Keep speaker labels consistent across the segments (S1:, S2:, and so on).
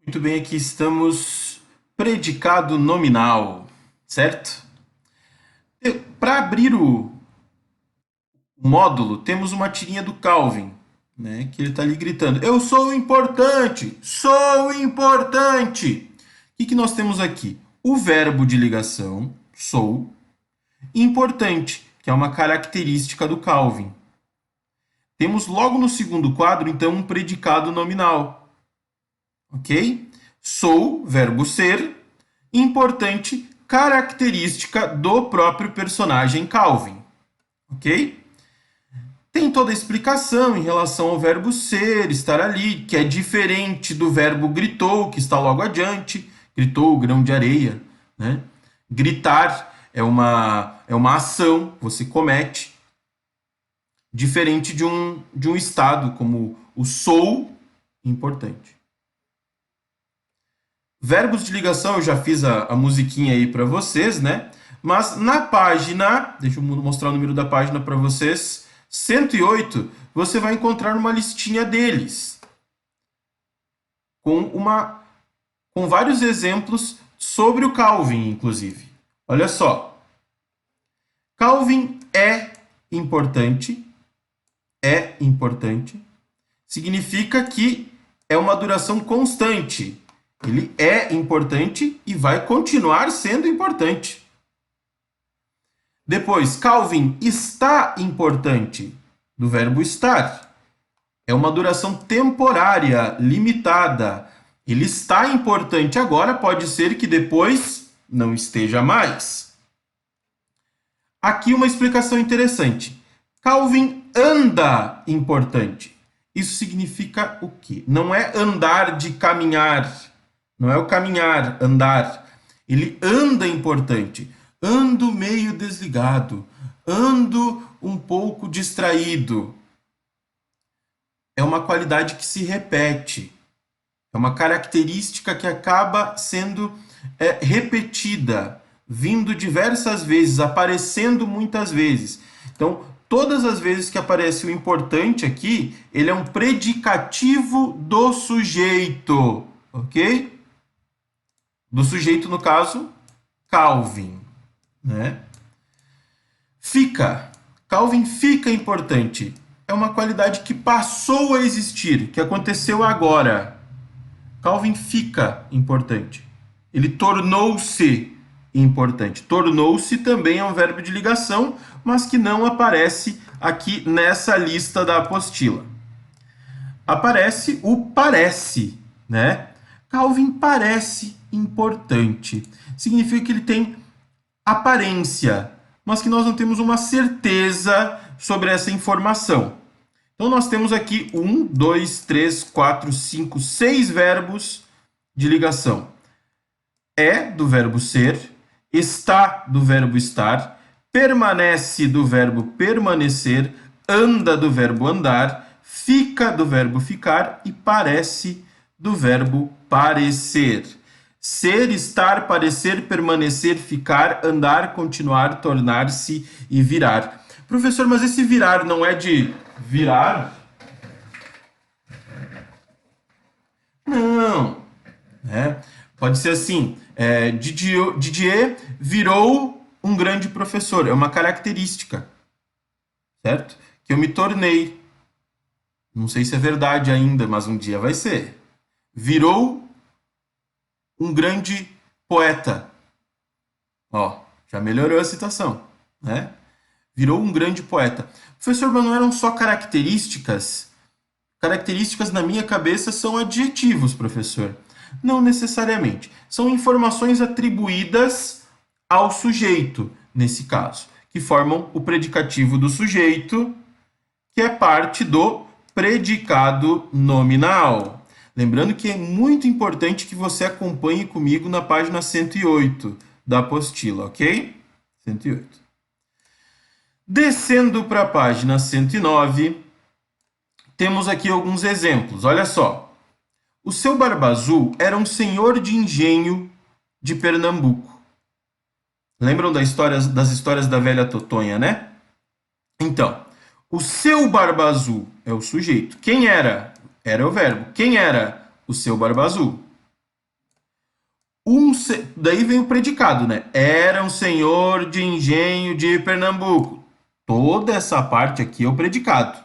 S1: Muito bem, aqui estamos predicado nominal, certo? Para abrir o módulo, temos uma tirinha do Calvin, né? Que ele está ali gritando: Eu sou importante! Sou importante! O que nós temos aqui? O verbo de ligação, sou, e importante, que é uma característica do Calvin. Temos logo no segundo quadro, então, um predicado nominal. Ok? Sou, verbo ser, importante, característica do próprio personagem Calvin. Ok? Tem toda a explicação em relação ao verbo ser, estar ali, que é diferente do verbo gritou, que está logo adiante. Gritou, grão de areia. Né? Gritar é uma ação, você comete, diferente de um estado, como o sou, importante. Verbos de ligação, eu já fiz a musiquinha aí para vocês, né? Mas na página, deixa eu mostrar o número da página para vocês, 108, você vai encontrar uma listinha deles, com vários exemplos sobre o Calvin, inclusive. Olha só. Calvin é importante, significa que é uma duração constante. Ele é importante e vai continuar sendo importante. Depois, Calvin está importante, do verbo estar. É uma duração temporária, limitada. Ele está importante agora, pode ser que depois não esteja mais. Aqui uma explicação interessante. Calvin anda importante. Isso significa o quê? Não é andar de caminhar. Não é o caminhar, andar. Ele anda importante. Ando meio desligado. Ando um pouco distraído. É uma qualidade que se repete. É uma característica que acaba sendo repetida, vindo diversas vezes, aparecendo muitas vezes. Então, todas as vezes que aparece o importante aqui, ele é um predicativo do sujeito, ok? Do sujeito, no caso, Calvin, né? Fica. Calvin fica importante. É uma qualidade que passou a existir, que aconteceu agora. Calvin fica importante. Ele tornou-se importante. Tornou-se também é um verbo de ligação, mas que não aparece aqui nessa lista da apostila. Aparece o parece, né? Calvin parece importante. Significa que ele tem aparência, mas que nós não temos uma certeza sobre essa informação. Então, nós temos aqui 1, 2, 3, 4, 5, 6 verbos de ligação. É do verbo ser, está do verbo estar, permanece do verbo permanecer, anda do verbo andar, fica do verbo ficar e parece do verbo parecer. Ser, estar, parecer, permanecer, ficar, andar, continuar, tornar-se e virar. Professor, mas esse virar não é de virar? Não. Pode ser assim, Didier virou um grande professor. É uma característica, certo? Que eu me tornei. Não sei se é verdade ainda, mas um dia vai ser. Virou um grande poeta. Ó, já melhorou a situação, né? Virou um grande poeta. Professor, mas não eram só características? Características na minha cabeça são adjetivos, professor. Não necessariamente. São informações atribuídas ao sujeito, nesse caso, que formam o predicativo do sujeito, que é parte do predicado nominal. Lembrando que é muito importante que você acompanhe comigo na página 108 da apostila, ok? 108. Descendo para a página 109, temos aqui alguns exemplos. Olha só. O seu Barba Azul era um senhor de engenho de Pernambuco. Lembram das histórias da velha Totonha, né? Então, o seu Barba Azul é o sujeito. Quem era? Era o verbo. Quem era o seu Barba Azul? Daí vem o predicado, né? Era um senhor de engenho de Pernambuco. Toda essa parte aqui é o predicado.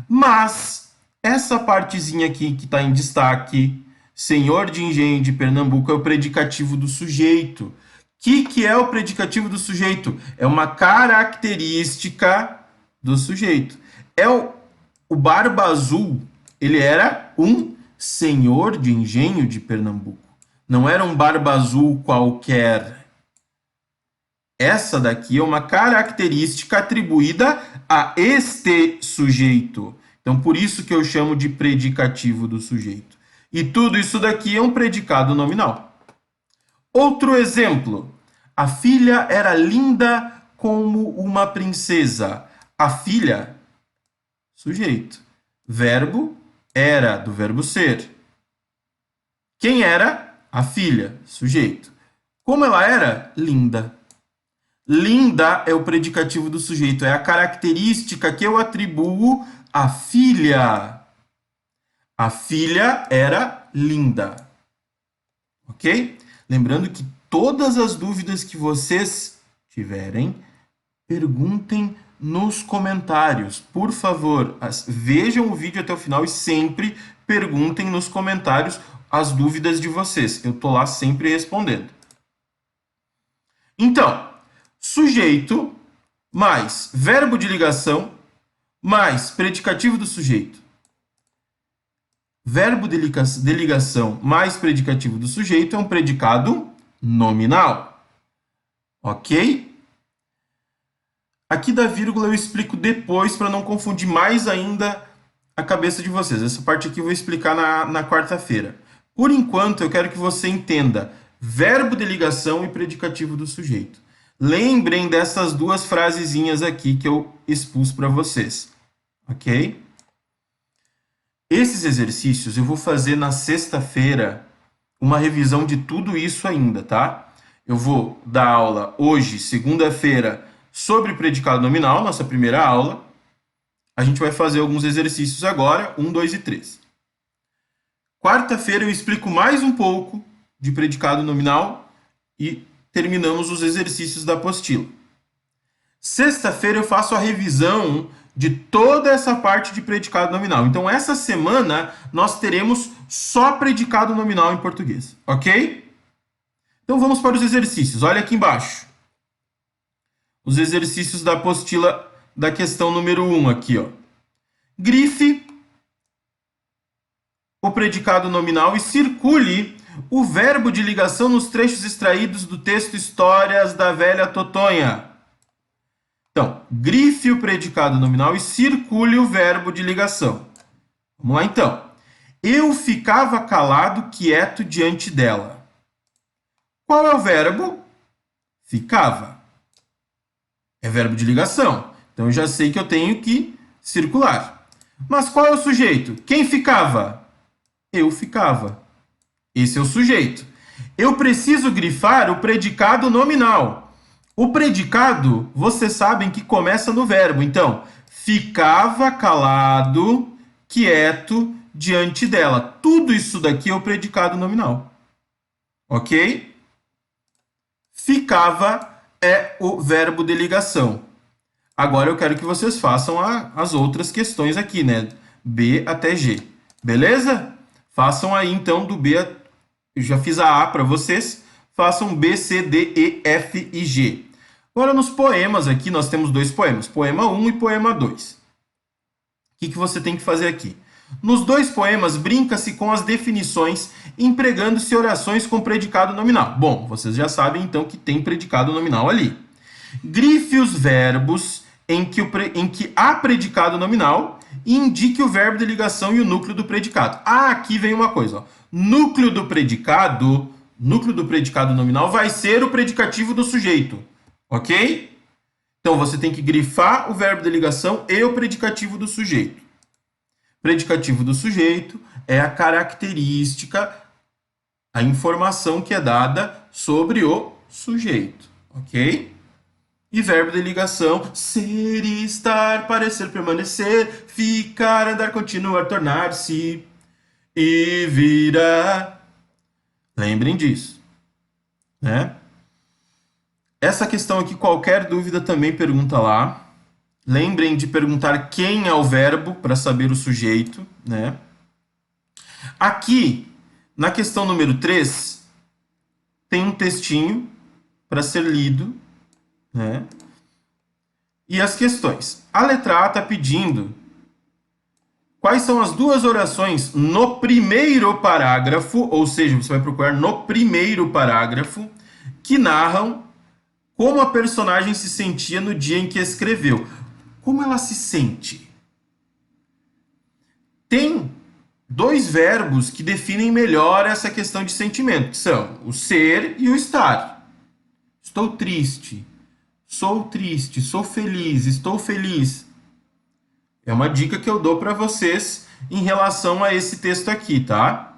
S1: Mas essa partezinha aqui que está em destaque, senhor de engenho de Pernambuco, é o predicativo do sujeito. O que é o predicativo do sujeito? É uma característica do sujeito. O Barba Azul, ele era um senhor de engenho de Pernambuco. Não era um Barba Azul qualquer. Essa daqui é uma característica atribuída a este sujeito. Então, por isso que eu chamo de predicativo do sujeito. E tudo isso daqui é um predicado nominal. Outro exemplo. A filha era linda como uma princesa. A filha, sujeito. Verbo, era, do verbo ser. Quem era? A filha, sujeito. Como ela era? Linda. Linda é o predicativo do sujeito, é a característica que eu atribuo à filha. A filha era linda. Ok? Lembrando que todas as dúvidas que vocês tiverem, perguntem nos comentários. Por favor, vejam o vídeo até o final e sempre perguntem nos comentários as dúvidas de vocês. Eu tô lá sempre respondendo. Então, sujeito mais verbo de ligação mais predicativo do sujeito. Verbo de ligação mais predicativo do sujeito é um predicado nominal. Ok? Aqui da vírgula eu explico depois para não confundir mais ainda a cabeça de vocês. Essa parte aqui eu vou explicar na quarta-feira. Por enquanto, eu quero que você entenda verbo de ligação e predicativo do sujeito. Lembrem dessas duas frasezinhas aqui que eu expus para vocês. Ok? Esses exercícios eu vou fazer na sexta-feira uma revisão de tudo isso ainda, tá? Eu vou dar aula hoje, segunda-feira, sobre predicado nominal, nossa primeira aula. A gente vai fazer alguns exercícios agora, 1, 2 e 3. Quarta-feira eu explico mais um pouco de predicado nominal e terminamos os exercícios da apostila. Sexta-feira eu faço a revisão de toda essa parte de predicado nominal. Então, essa semana, nós teremos só predicado nominal em português, ok? Então, vamos para os exercícios. Olha aqui embaixo. Os exercícios da apostila da questão número 1 aqui, ó. Grife o predicado nominal e circule o verbo de ligação nos trechos extraídos do texto Histórias da Velha Totonha. Então, grife o predicado nominal e circule o verbo de ligação. Vamos lá, então. Eu ficava calado, quieto diante dela. Qual é o verbo? Ficava. É verbo de ligação. Então, eu já sei que eu tenho que circular. Mas qual é o sujeito? Quem ficava? Eu ficava. Esse é o sujeito. Eu preciso grifar o predicado nominal. O predicado, vocês sabem que começa no verbo. Então, ficava calado, quieto, diante dela. Tudo isso daqui é o predicado nominal. Ok? Ficava é o verbo de ligação. Agora eu quero que vocês façam as outras questões aqui, né? B até G. Beleza? Façam aí, então, do B a... Eu já fiz a A para vocês. Façam B, C, D, E, F e G. Agora, nos poemas aqui, nós temos dois poemas. Poema 1 e poema 2. O que você tem que fazer aqui? Nos dois poemas, brinca-se com as definições, empregando-se orações com predicado nominal. Bom, vocês já sabem, então, que tem predicado nominal ali. Grife os verbos em que há predicado nominal e indique o verbo de ligação e o núcleo do predicado. Ah, aqui vem uma coisa. Ó. Núcleo do predicado nominal vai ser o predicativo do sujeito. Ok? Então, você tem que grifar o verbo de ligação e o predicativo do sujeito. Predicativo do sujeito é a característica, a informação que é dada sobre o sujeito. Ok? E verbo de ligação, ser, estar, parecer, permanecer, ficar, andar, continuar, tornar-se e virá. Lembrem disso, né? Essa questão aqui, qualquer dúvida também pergunta lá. Lembrem de perguntar quem é o verbo para saber o sujeito, né? Aqui, na questão número 3, tem um textinho para ser lido, né? E as questões. A letra A está pedindo quais são as duas orações no primeiro parágrafo, ou seja, você vai procurar no primeiro parágrafo, que narram como a personagem se sentia no dia em que escreveu. Como ela se sente? Tem dois verbos que definem melhor essa questão de sentimento, que são o ser e o estar. Estou triste, sou feliz, estou feliz. É uma dica que eu dou para vocês em relação a esse texto aqui, tá?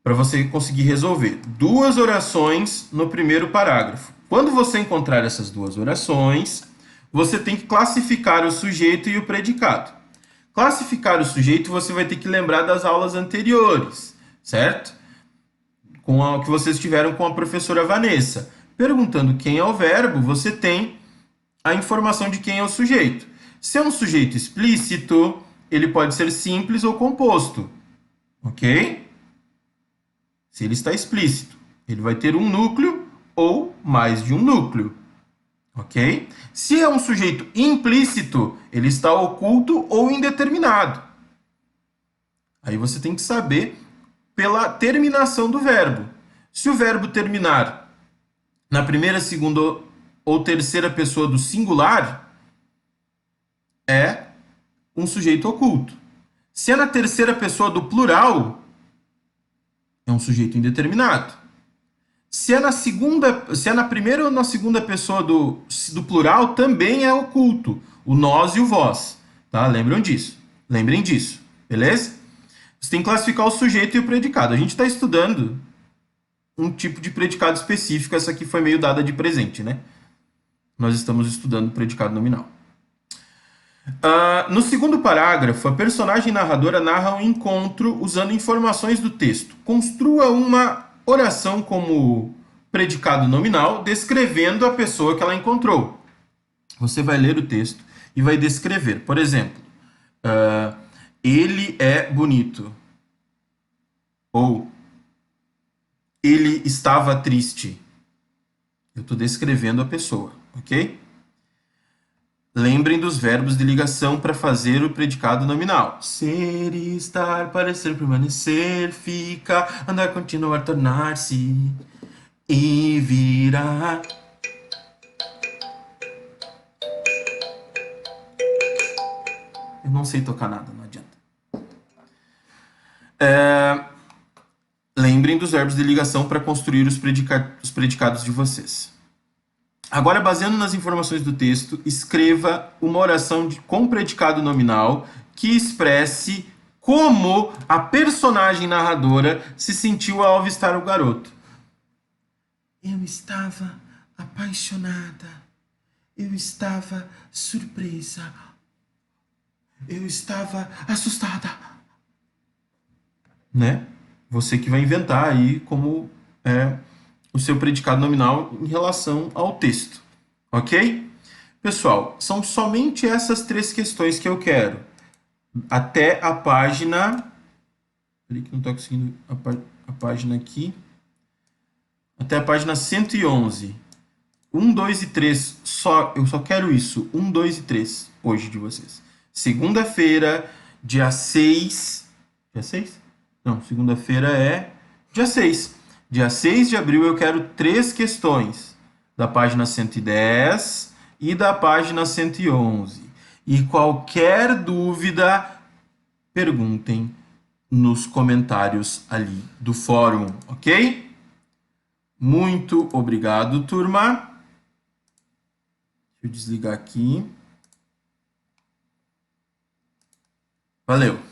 S1: Para você conseguir resolver. Duas orações no primeiro parágrafo. Quando você encontrar essas duas orações, você tem que classificar o sujeito e o predicado. Classificar o sujeito, você vai ter que lembrar das aulas anteriores, certo? Que vocês tiveram com a professora Vanessa. Perguntando quem é o verbo, você tem a informação de quem é o sujeito. Se é um sujeito explícito, ele pode ser simples ou composto, ok? Se ele está explícito, ele vai ter um núcleo ou mais de um núcleo, ok? Se é um sujeito implícito, ele está oculto ou indeterminado. Aí você tem que saber pela terminação do verbo. Se o verbo terminar na primeira, segunda ou terceira pessoa do singular, é um sujeito oculto. Se é na terceira pessoa do plural, é um sujeito indeterminado. Se é na primeira ou na segunda pessoa do plural, também é oculto. O nós e o vós. Tá? Lembrem disso. Beleza? Você tem que classificar o sujeito e o predicado. A gente está estudando um tipo de predicado específico. Essa aqui foi meio dada de presente, né? Nós estamos estudando o predicado nominal. No segundo parágrafo, a personagem narradora narra um encontro usando informações do texto. Construa uma oração como predicado nominal, descrevendo a pessoa que ela encontrou. Você vai ler o texto e vai descrever. Por exemplo, ele é bonito. Ou ele estava triste. Eu estou descrevendo a pessoa, ok? Lembrem dos verbos de ligação para fazer o predicado nominal. Ser, estar, parecer, permanecer, fica, andar, continuar, tornar-se e virar. Eu não sei tocar nada, não adianta. Lembrem dos verbos de ligação para construir os predicados de vocês. Agora, baseando nas informações do texto, escreva uma oração com predicado nominal que expresse como a personagem narradora se sentiu ao avistar o garoto. Eu estava apaixonada. Eu estava surpresa. Eu estava assustada. Né? Você que vai inventar aí como é o seu predicado nominal em relação ao texto, ok? Pessoal, são somente essas três questões que eu quero. Até a página... Peraí que não estou conseguindo a página aqui. Até a página 111. 1, 2 e 3. Eu só quero isso. 1, 2 e 3 hoje de vocês. Segunda-feira, dia 6... Dia 6? Não, segunda-feira é dia 6. Dia 6 de abril eu quero 3 questões da página 110 e da página 111. E qualquer dúvida, perguntem nos comentários ali do fórum, ok? Muito obrigado, turma. Deixa eu desligar aqui. Valeu!